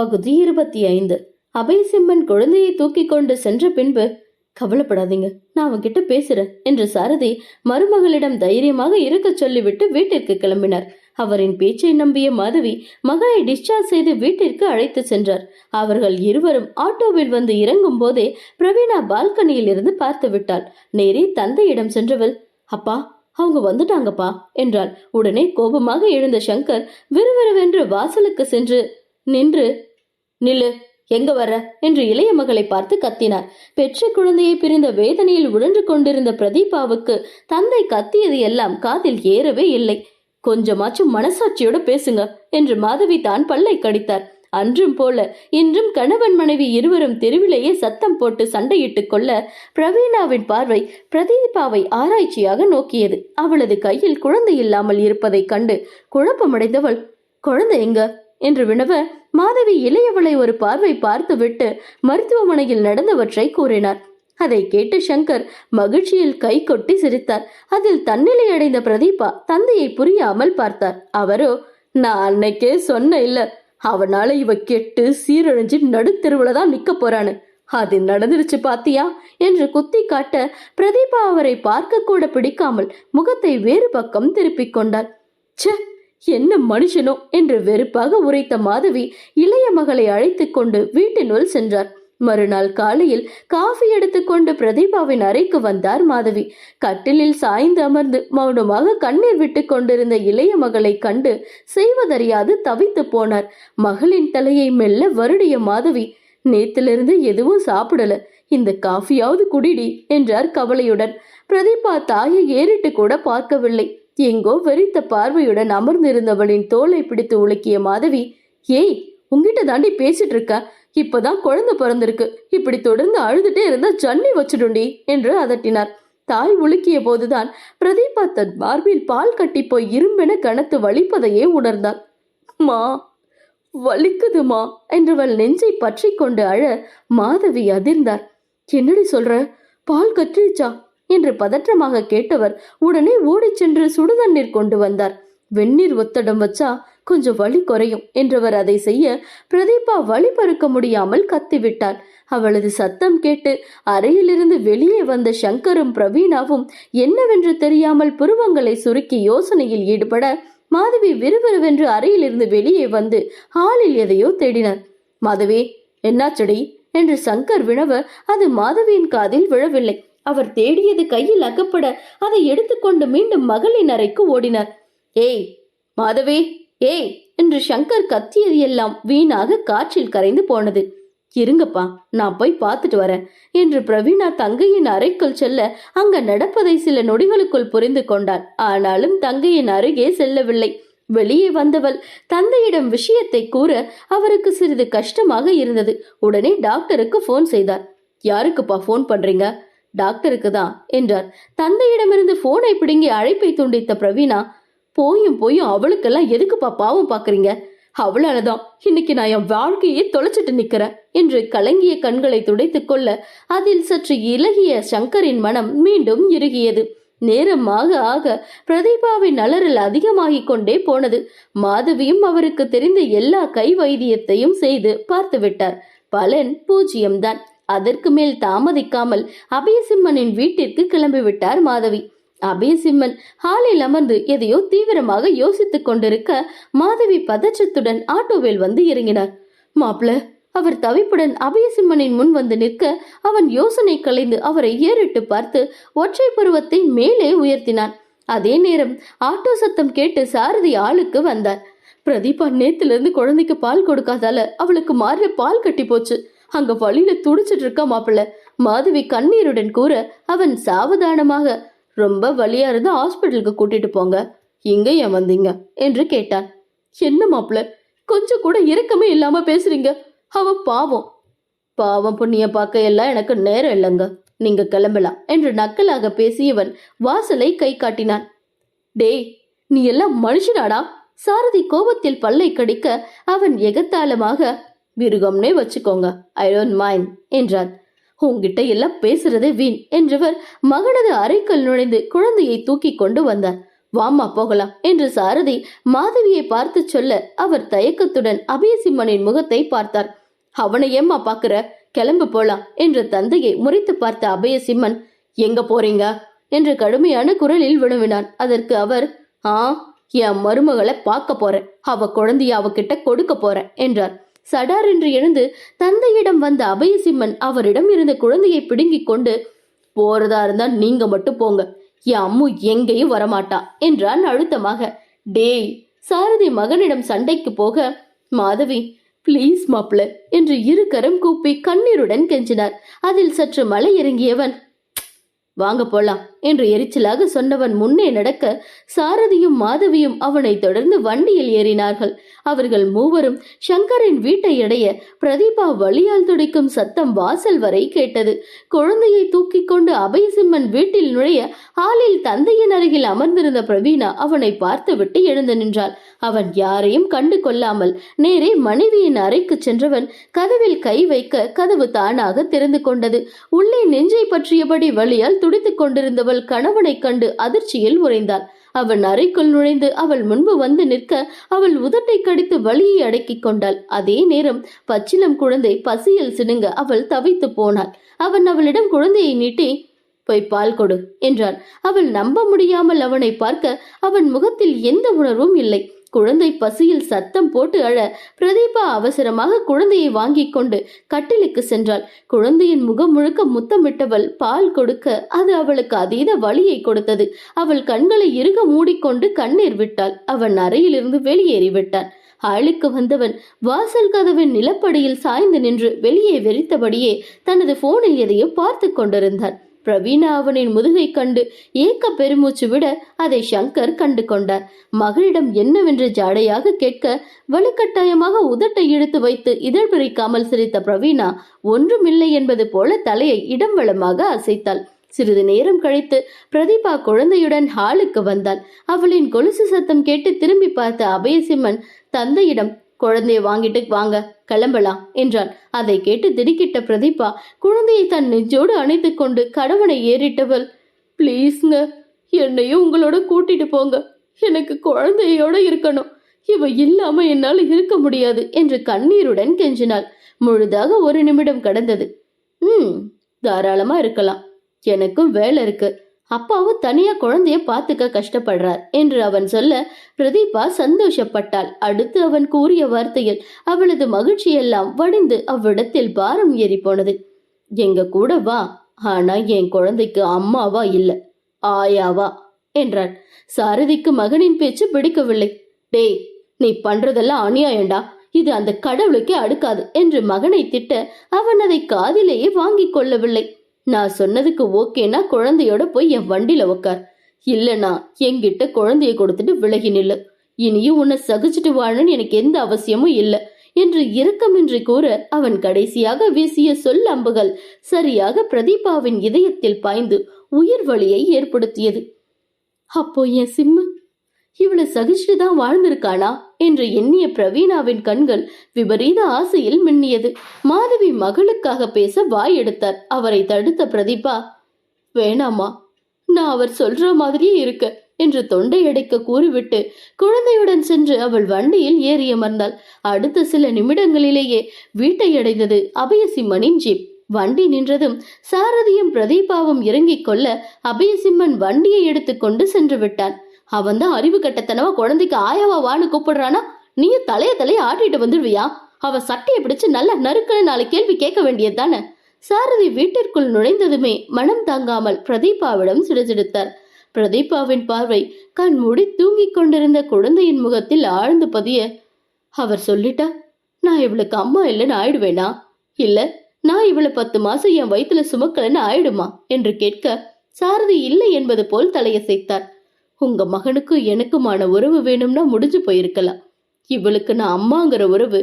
பகுதி 25. அபயசிம்மன் குழந்தையை தூக்கி கொண்டு சென்ற பின்பு, கவலைப்படாதீங்க, நான் அவன்கிட்ட பேசுறேன் என்று சாரதி மருமகளிடம் தைரியமாக இருக்க சொல்லிவிட்டு வீட்டிற்கு கிளம்பினார். அவரின் பேச்சை நம்பிய மாதவி மகளை டிஸ்சார்ஜ் செய்து வீட்டிற்கு அழைத்து சென்றார். அவர்கள் இருவரும் ஆட்டோவில் வந்து இறங்கும் போதே பிரவீணா பால்கனியில் இருந்து பார்த்து விட்டாள். நேரே தந்தையிடம் சென்றவள், அப்பா, அவங்க வந்துட்டாங்கப்பா என்றாள். உடனே கோபமாக எழுந்த சங்கர் விறுவிறுவென்று வாசலுக்கு சென்று நின்று, நில்லு, எங்க வர என்று இளைய மகளை பார்த்து கத்தினார். பெற்ற குழந்தையை பிரிந்த வேதனையில் உழன்று கொண்டிருந்த பிரதீபாவுக்கு தந்தை கத்தியது எல்லாம் காதில் ஏறவே இல்லை. கொஞ்சமாச்சும் மனசாட்சியோட பேசுங்க என்று மாதவி தான் பல்லை கடித்தார். அன்றும் போல இன்றும் கணவன் மனைவி இருவரும் தெருவிலேயே சத்தம் போட்டு சண்டையிட்டுக் கொள்ள பிரவீணாவின் பார்வை பிரதீபாவை ஆராய்ச்சியாக நோக்கியது. அவளது கையில் குழந்தை இல்லாமல் இருப்பதை கண்டு குழப்பமடைந்தவள், குழந்தை எங்க என்று வினவ, மாதவி இளையவளை ஒரு பார்வை பார்த்துவிட்டு மருத்துவமனையில் நடந்தவற்றை கூறினார். அதை கேட்டு சங்கர் மகிழ்ச்சியில் கை கொட்டி சிரித்தார். அதில் தன்னிலை அடைந்த பிரதீபா தந்தையை புரியாமல் பார்த்தார். அவரோ, நான் அன்னைக்கே சொன்ன இல்ல, அவனால இவ கெட்டு சீரழிஞ்சு நடுத்தெருவுல தான் நிக்க போறான்னு, அது நடந்துருச்சு பாத்தியா என்று குத்தி காட்ட பிரதீபா அவரை பார்க்க கூட பிடிக்காமல் முகத்தை வேறு பக்கம் திருப்பிக் கொண்டாள். ச்சே, என்ன மனுஷனோ என்று வெறுப்பாக உரைத்த மாதவி இளைய மகளை அழைத்து கொண்டு வீட்டினுள் சென்றார். மறுநாள் காலையில் காஃபி எடுத்துக்கொண்டு பிரதீபாவின் அறைக்கு வந்தார் மாதவி. கட்டிலில் சாய்ந்து அமர்ந்து மௌனமாக கண்ணீர் விட்டு கொண்டிருந்த இளைய மகளை கண்டு செய்வதறியாது தவித்து போனார். மகளின் தலையை மெல்ல வருடிய மாதவி, நேத்திலிருந்து எதுவும் சாப்பிடல, இந்த காஃபியாவது குடிடி என்றார் கவலையுடன். பிரதீபா தாயை ஏறிட்டு கூட பார்க்கவில்லை. எங்கோ வெறித்த பார்வையுடன் அமர்ந்திருந்தவளின் தோலை பிடித்து உலுக்கிய மாதவி, ஏய், உங்ககிட்ட தாண்டி பேசிட்டு இருக்க, இப்பதான் குழந்தை பிறந்திருக்கு, இப்படி தொடர்ந்து அழுதுட்டே இருந்தா ஜன்னி வச்சுடுண்டி என்று அதட்டினார். தாய் உலுக்கிய போதுதான் பிரதீபா தன் மார்பில் பால் கட்டி போய் இரும்பென கனத்து வலிப்பதையே உணர்ந்தாள். மா, வலிக்குதுமா என்றவள் நெஞ்சை பற்றி கொண்டு அழ மாதவி அதிர்ந்தார். என்னடி சொல்ற, பால் கற்றிச்சா என்று பதற்றமாக கேட்டவர் உடனே ஓடிச் சென்று சுடுதண்ணீர் கொண்டு வந்தார். வெந்நீர் ஒத்தடம் வச்சா கொஞ்சம் வலி குறையும் என்றவர் அதை செய்ய பிரதீபா வலி பறுக்க முடியாமல் கத்திவிட்டாள். அவளது சத்தம் கேட்டு அறையிலிருந்து வெளியே வந்த சங்கரும் பிரவீணாவும் என்னவென்று தெரியாமல் புருவங்களை சுருக்கி யோசனையில் ஈடுபட மாதவி விறுவிறுவென்று அறையிலிருந்து வெளியே வந்து ஹாலில் எதையோ தேடினார். மாதவி, என்னாச்சடி என்று சங்கர் வினவ அது மாதவியின் காதில் விழவில்லை. அவர் தேடியது கையில் அகப்பட அதை எடுத்துக்கொண்டு மீண்டும் மகளின் அறைக்கு ஓடினார். ஏய் மாதவி, ஏய் என்று சங்கர் கத்தியது எல்லாம் வீணாக காற்றில் கரைந்து போனது. இருங்கப்பா, நான் போய் பார்த்துட்டு வரேன் என்று பிரவீணா தங்கையின் அறைக்குள் செல்ல அங்க நடப்பதை சில நொடிகளுக்குள் புரிந்து கொண்டாள். ஆனாலும் தங்கையின் அருகே செல்லவில்லை. வெளியே வந்தவள் தந்தையிடம் விஷயத்தை கூற அவருக்கு சிறிது கஷ்டமாக இருந்தது. உடனே டாக்டருக்கு போன் செய்தார். யாருக்குப்பா போன் பண்றீங்க? டாக்டருக்கு தான் என்றார். தந்தையிடமிருந்து போனை பிடுங்கி அழைப்பை துண்டித்த பிரவீணா, போயும் அவளுக்கெல்லாம் எதுக்குப்பா பாவம் பாக்குறீங்க? அவளாலதான் இன்னைக்கு நான் என் வாழ்க்கையே தொலைச்சிட்டு நிக்கிறேன் என்று கலங்கிய கண்களை துடைத்துக் கொள்ள அதில் சற்று இலகிய சங்கரின் மனம் மீண்டும் இறுகியது. நேரமாக ஆக பிரதீபாவின் அலறல் அதிகமாகிக் கொண்டே போனது. மாதவியும் அவருக்கு தெரிந்த எல்லா கை வைத்தியத்தையும் செய்து பார்த்து விட்டார். பலன் 0 தான். அதற்கு மேல் தாமதிக்காமல் அபயசிம்மனின் வீட்டிற்கு கிளம்பிவிட்டார் மாதவி. அபயசிம்மன் ஹாலில் அமர்ந்து எதையோ தீவிரமாக யோசித்துக் கொண்டிருக்க மாதவி பதற்றத்துடன் ஆட்டோவில் வந்து இறங்கினார். மாப்பிள, அவர் தவிப்புடன் அபயசிம்மனின் முன் வந்து நிற்க அவன் யோசனை கலைந்து அவரை ஏறிட்டு பார்த்து ஒற்றை பருவத்தை மேலே உயர்த்தினான். அதே நேரம் ஆட்டோ சத்தம் கேட்டு சாரதி ஆளுக்கு வந்தார். பிரதீபா நேத்திலிருந்து குழந்தைக்கு பால் கொடுக்காதால அவளுக்கு மாற பால் கட்டி போச்சு, அங்க வழியில துடிச்சிட்டு இருக்கா மாப்பிள்ள, மாதவி கண்ணீருடன் கூற அவன் சாவதானமாக, ரொம்ப வலியா இருந்தா ஹாஸ்பிட்டலுக்கு கூட்டிட்டு போங்க, இங்க ஏன் வந்தீங்க என்று கேட்டான். என்ன மாப்பிள்ள, கொஞ்சம் கூட இரக்கமே இல்லாம பேசுறீங்க, அவ பாவம் புண்ணிய பார்க்க எல்லாம் எனக்கு நேரம் இல்லைங்க, நீங்க கிளம்பலாம் என்று நக்கலாக பேசியவன் வாசலை கை காட்டினான். டேய், நீ எல்லாம் மனுஷனாடா? சாரதி கோபத்தில் பல்லை கடிக்க அவன் எகத்தாளமாக, மிருகம்னே வச்சுக்கோங்க, ஐ டோன்ட் மைண்ட் என்றான். உன்கிட்ட எல்லாம் பேசுறதே வீண் என்றவர் மகனது அறைக்குள் நுழைந்து குழந்தையை தூக்கி கொண்டு வந்தார். வாமா போகலாம் என்று சாரதி மாதவியை பார்த்து சொல்ல அவர் தயக்கத்துடன் அபயசிம்மனின் முகத்தை பார்த்தார். அவனை ஏம்மா பாக்குற, கிளம்பு போலாம் என்று தந்தையை முறைத்து பார்த்த அபயசிம்மன், எங்க போறீங்க என்று கடுமையான குரலில் வினவினான். அதற்கு அவர், என் மருமகளை பார்க்க போறேன், அவ குழந்தைய அவகிட்ட கொடுக்க போறேன் என்றார். சடார் என்று எழுந்து தந்தையிடம் வந்த அபயசிம்மன் அவரிடம் இருந்த குழந்தையை பிடுங்கிக் கொண்டு, போறதா இருந்தா நீங்க மட்டும் போங்க, என் அம்மு எங்கேயும் வரமாட்டா என்றான் அழுத்தமாக. டேய், சாரதி மகனிடம் சண்டைக்கு போக, மாதவி பிளீஸ் மாப்பிள என்று இரு கரம் கூப்பி கண்ணீருடன் கெஞ்சினார். அதில் சற்று மலை இறங்கியவன், வாங்க போலாம் என்று எரிச்சலாக சொன்னவன் முன்னே நடக்க சாரதியும் மாதவியும் அவனை தொடர்ந்து வண்டியில் ஏறினார்கள். அவர்கள் மூவரும் சங்கரின் வீட்டை அடைய பிரதீபா வழியால் துடிக்கும் சத்தம் வாசல் வரை கேட்டது. குழந்தையை தூக்கி கொண்டு அபயசிம்மன் வீட்டில் நுழைய ஹாலில் தந்தையின் அருகில் அமர்ந்திருந்த பிரவீணா அவனை பார்த்துவிட்டு எழுந்து நின்றாள். அவன் யாரையும் கண்டு கொள்ளாமல் நேரே மனைவியின் அறைக்கு சென்றவன் கதவில் கை வைக்க கதவு தானாக திறந்து கொண்டது. உள்ளே நெஞ்சை பற்றியபடி வழியால் துடித்துக் கொண்டிருந்தவள் கணவனை கண்டு அதிர்ச்சியில் உறைந்தாள். அவன் அறைக்குள் நுழைந்து அவள் முன்பு வந்து நிற்க அவள் உதட்டை கடித்து வலியை அடக்கிக் கொண்டாள். அதே நேரம் பச்சிலம் குழந்தை பசியில் சினுங்க அவள் தவித்து போனாள். அவன் அவளிடம் குழந்தையை நீட்டி, போய் பால் கொடு என்றான். அவள் நம்ப முடியாமல் அவனை பார்க்க அவன் முகத்தில் எந்த உணர்வும் இல்லை. குழந்தை பசியில் சத்தம் போட்டு அழ பிரதீபா அவசரமாக குழந்தையை வாங்கி கொண்டு கட்டிலுக்கு சென்றாள். குழந்தையின் முகம் முழுக்க முத்தமிட்டவள் பால் கொடுக்க அது அவளுக்கு அதீத வலியை கொடுத்தது. அவள் கண்களை இறுக மூடிக்கொண்டு கண்ணீர் விட்டாள். அவன் அறையிலிருந்து வெளியேறிவிட்டான். ஆளுக்கு வந்தவன் வாசல் கதவின் நிலப்படியில் சாய்ந்து நின்று வெளியே வெறித்தபடியே தனது போனில் எதையோ பார்த்து கொண்டிருந்தான். பிரவீணா அவனின் முதுகை கண்டு ஏக்க பெருமூச்சு விட அதை சங்கர் கண்டு கொண்டார். மகளிடம் என்னவென்று ஜாடையாக கேட்க வலுக்கட்டாயமாக உதட்டை இழுத்து வைத்து இதழ் பிரிக்காமல் சிரித்த பிரவீணா ஒன்றுமில்லை என்பது போல தலையை இடம் வளமாக அசைத்தாள். சிறிது நேரம் கழித்து பிரதீபா குழந்தையுடன் ஹாலுக்கு வந்தாள். அவளின் கொலுசு சத்தம் கேட்டு திரும்பி பார்த்த அபயசிம்மன் தந்தையிடம், குழந்தையை வாங்கிட்டு வாங்க, கிளம்பலாம் என்றான். அதை கேட்டு திடுக்கிட்ட பிரதீபா குழந்தையை தன் நெஞ்சோடு அணைத்து கொண்டு கணவனை ஏறிட்டவள், பிளீஸ்ங்க, என்னையும் உங்களோட கூட்டிட்டு போங்க, எனக்கு குழந்தையோட இருக்கணும், இவ இல்லாம என்னால் இருக்க முடியாது என்று கண்ணீருடன் கெஞ்சினாள். முழுதாக 1 நிமிடம் கடந்தது. தாராளமா இருக்கலாம், எனக்கும் வேலை இருக்கு, அப்பாவும் தனியா குழந்தைய பார்த்துக்க கஷ்டப்படுறார் என்று அவன் சொல்ல பிரதீபா சந்தோஷப்பட்டாள். அடுத்து அவன் கூறிய வார்த்தையில் அவளது மகிழ்ச்சியெல்லாம் வடிந்து அவ்விடத்தில் பாரம் ஏறி போனது. எங்க கூட வா, ஆனா என் குழந்தைக்கு அம்மாவா இல்ல ஆயாவா என்றான். சாரதிக்கு மகனின் பேச்சு பிடிக்கவில்லை. டேய், நீ பண்றதெல்லாம் அநியாயண்டா, இது அந்த கடவுளுக்கே அடுக்காது என்று மகனை திட்ட அவன் அதை காதிலேயே வாங்கி கொள்ளவில்லை. நான் சொன்னதுக்கு ஓகேனா குழந்தையோட போய் என் வண்டியில உக்கார், இல்லனா என்கிட்ட குழந்தைய கொடுத்துட்டு விலகி நில்லு, இனியும் உன்னை சகிச்சுட்டு வாழன்னு எனக்கு எந்த அவசியமும் இல்லை என்று இரக்கமின்றி கூற அவன் கடைசியாக வீசிய சொல் அம்புகள் சரியாக பிரதீபாவின் இதயத்தில் பாய்ந்து உயிர் வலியை ஏற்படுத்தியது. அப்போ என் சிம்மு இவளை சகிச்சுட்டுதான் வாழ்ந்திருக்கானா என்று எண்ணிய பிரவீணாவின் கண்கள் விபரீத ஆசையில் மின்னியது. மாதவி மகளுக்காக பேச வாய் எடுத்தார். அவரை தடுத்த பிரதீபா, வேணாமா, நான் அவர் சொல்ற மாதிரியே இருக்க என்று தொண்டை அடைக்க கூறிவிட்டு குழந்தையுடன் சென்று அவள் வண்டியில் ஏறி அமர்ந்தாள். அடுத்த சில நிமிடங்களிலேயே வீட்டை அடைந்தது அபயசிம்மனின் ஜீப். வண்டி நின்றதும் சாரதியும் பிரதீபாவும் இறங்கிக் கொள்ள அபயசிம்மன் வண்டியை எடுத்துக்கொண்டு சென்று விட்டான். அவன் தான் அறிவு கட்டத்தனவா குழந்தைக்கு ஆயாவா வான்னு கூப்பிடுறானா, நீயும் தலைய ஆட்டிட்டு வந்துடுவியா? அவ சட்டையை பிடிச்சு நல்ல நறுக்குன்னு 4 கேள்வி கேட்க வேண்டியது தானே. சாரதி வீட்டிற்குள் நுழைந்ததுமே மனம் தாங்காமல் பிரதீபாவிடம் சிடுசிடுத்தார். பிரதீபாவின் பார்வை கண் மூடி தூங்கிக் கொண்டிருந்த குழந்தையின் முகத்தில் ஆழ்ந்து பதிய, அவர் சொல்லிட்டா நான் இவளுக்கு அம்மா இல்லைன்னு ஆயிடுவேனா, இல்ல நான் இவளை 10 மாசம் என் வயிற்றுல சுமக்கலன்னு ஆயிடுமா என்று கேட்க சாரதி இல்லை என்பது போல் தலையசைத்தார். உங்க மகனுக்கும் எனக்குமான உறவு வேணும்னா முடிஞ்சு போயிருக்கலாம், இவளுக்கு நான் அம்மாங்கிற உறவு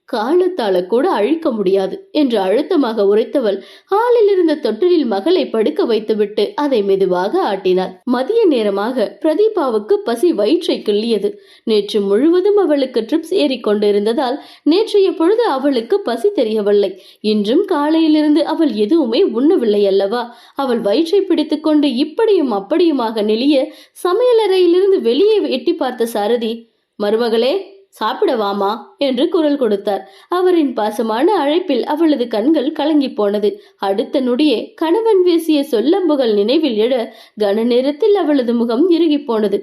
காலத்தால கூட அழிக்க முடியாது என்று அழுத்தமாக உரைத்தவள் ஹாலில் இருந்த தொட்டிலில் மகளை படுக்க வைத்துவிட்டு அதை மெதுவாக ஆட்டினாள். மதிய நேரமாக பிரதீபாவுக்கு பசி வயிற்றை கிள்ளியது. நேற்று முழுவதும் அவளுக்கு ட்ரிப்ஸ் ஏறிக்கொண்டிருந்ததால் நேற்றைய பொழுது அவளுக்கு பசி தெரியவில்லை. இன்றும் காலையிலிருந்து அவள் எதுவுமே உண்ணவில்லை அல்லவா? அவள் வயிற்றை பிடித்துக் கொண்டு இப்படியும் அப்படியுமாக நெளிய சமையலறையிலிருந்து வெளியே எட்டி பார்த்த சாரதி, மருமகளே சாப்பிடவாமா என்று குரல் கொடுத்தார். அவரின் பாசமான அழைப்பில் அவளது கண்கள் கலங்கி போனது. அடுத்த நொடியே கணவன் வீசிய சொல்லம்புகள் நினைவில் எழ கன நேரத்தில் அவளது முகம் இறுகி போனது.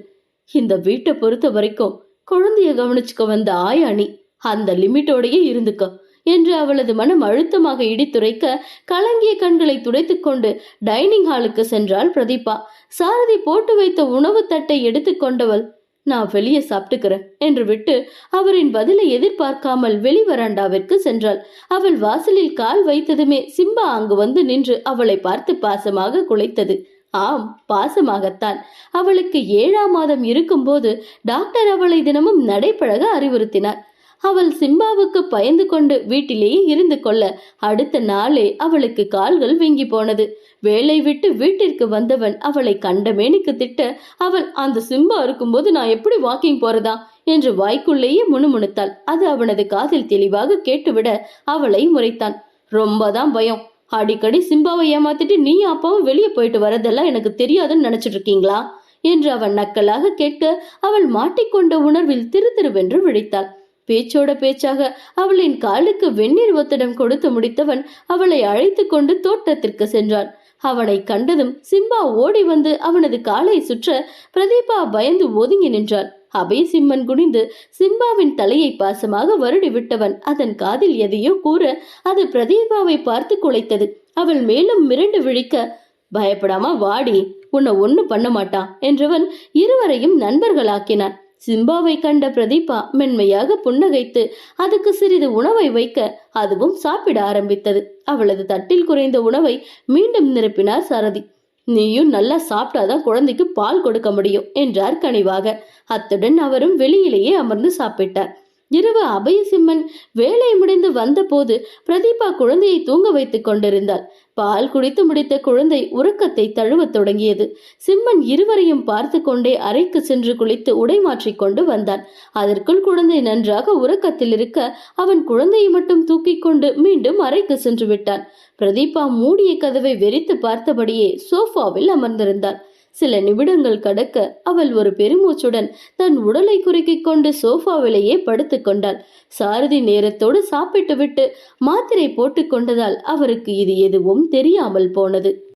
இந்த வீட்டை பொறுத்த வரைக்கும் குழந்தைய கவனிச்சுக்க வந்த ஆயாணி, அந்த லிமிட்டோடையே இருந்துக்க என்று அவளது மனம் அழுத்தமாக இடித்துரைக்க கலங்கிய கண்களை துடைத்துக் கொண்டு டைனிங் ஹாலுக்கு சென்றாள் பிரதீபா. சாரதி போட்டு வைத்த உணவு தட்டை எடுத்துக்கொண்டவள், நான் வெளியே சாப்பிட்டுக்கிறேன் என்று விட்டு அவரின் பதிலை எதிர்பார்க்காமல் வெளி வராண்டாவிற்கு சென்றாள். அவள் வாசலில் கால் வைத்ததுமே சிம்பா அங்கு வந்து நின்று அவளை பார்த்து பாசமாக குழைத்தது. ஆம், பாசமாகத்தான். அவளுக்கு 7ஆம் மாதம் இருக்கும்போது டாக்டர் அவளை தினமும் நடைபழக அறிவுறுத்தினார். அவள் சிம்பாவுக்கு பயந்து கொண்டு வீட்டிலேயே இருந்து கொள்ள அடுத்த நாளே அவளுக்கு கால்கள் வீங்கி போனது. வேலை விட்டு வீட்டிற்கு வந்தவன் அவளை கண்டமேனிக்கு திட்ட, அவள் அந்த சிம்பா இருக்கும்போது நான் எப்படி வாக்கிங் போறதா என்று வாய்க்குள்ளேயே முணுமுணுத்தாள். அது அவனது காதில் தெளிவாக கேட்டுவிட அவளை முறைத்தான். ரொம்பதான் பயம். அடிக்கடி சிம்பாவை ஏமாத்திட்டு நீ அப்பாவும் வெளியே போயிட்டு வரதெல்லாம் எனக்கு தெரியாதுன்னு நினைச்சிட்டு இருக்கீங்களா என்று அவன் நக்கலாக கேட்க அவள் மாட்டிக்கொண்ட உணர்வில் திருதிருவென்று விழித்தாள். பேச்சோட பேச்சாக அவளின் காலுக்கு வெந்நீர் ஒத்தடம் கொடுத்து முடித்தவன் அவளை அழைத்து கொண்டு தோட்டத்திற்கு சென்றான். அவனை கண்டதும் சிம்பா ஓடி வந்து அவனது காலை சுற்ற பிரதீபா பயந்து ஒதுங்கி நின்றாள். அபயசிம்மன் குனிந்து சிம்பாவின் தலையை பாசமாக வருடி விட்டவன் அதன் காதில் எதையோ கூற அது பிரதீபாவை பார்த்து குலைத்தது. அவள் மேலும் மிரண்டு விழிக்க, பயப்படாம வாடி, உன்னை ஒண்ணு பண்ண மாட்டான் என்றவன் இருவரையும் நண்பர்களாக்கினான். சிம்பாவை கண்ட பிரதீபா மென்மையாக புன்னகைத்து அதுக்கு சிறிது உணவை வைக்க அதுவும் சாப்பிட ஆரம்பித்தது. அவளது தட்டில் குறைந்த உணவை மீண்டும் நிரப்பினார் சாரதி. நீயும் நல்லா சாப்பிட்டாதான் குழந்தைக்கு பால் கொடுக்க முடியும் என்றார் கனிவாக. அத்துடன் அவரும் வெளியிலேயே அமர்ந்து சாப்பிட்டார். இரவு அபயசிம்மன் வேலை முடிந்து வந்த போது பிரதீபா குழந்தையை தூங்க வைத்துக் கொண்டிருந்தாள். பால் குடித்து முடித்த குழந்தை உறக்கத்தை தழுவத் தொடங்கியது. சிம்மன் இருவரையும் பார்த்து கொண்டே அறைக்கு சென்று குளித்து உடை மாற்றிக்கொண்டு வந்தான். அதற்குள் குழந்தை நன்றாக உறக்கத்தில் இருக்க அவன் குழந்தையை மட்டும் தூக்கி கொண்டு மீண்டும் அறைக்கு சென்று விட்டான். பிரதீபா மூடிய கதவை வெறித்து பார்த்தபடியே சோஃபாவில் அமர்ந்திருந்தாள். சில நிமிடங்கள் கடக்க அவள் ஒரு பெருமூச்சுடன் தன் உடலை குறுக்கிக் கொண்டு சோஃபாவிலேயே படுத்துக் கொண்டாள். சாரதி நேரத்தோடு சாப்பிட்டு விட்டு மாத்திரை போட்டுக் கொண்டதால் அவருக்கு இது எதுவும் தெரியாமல் போனது.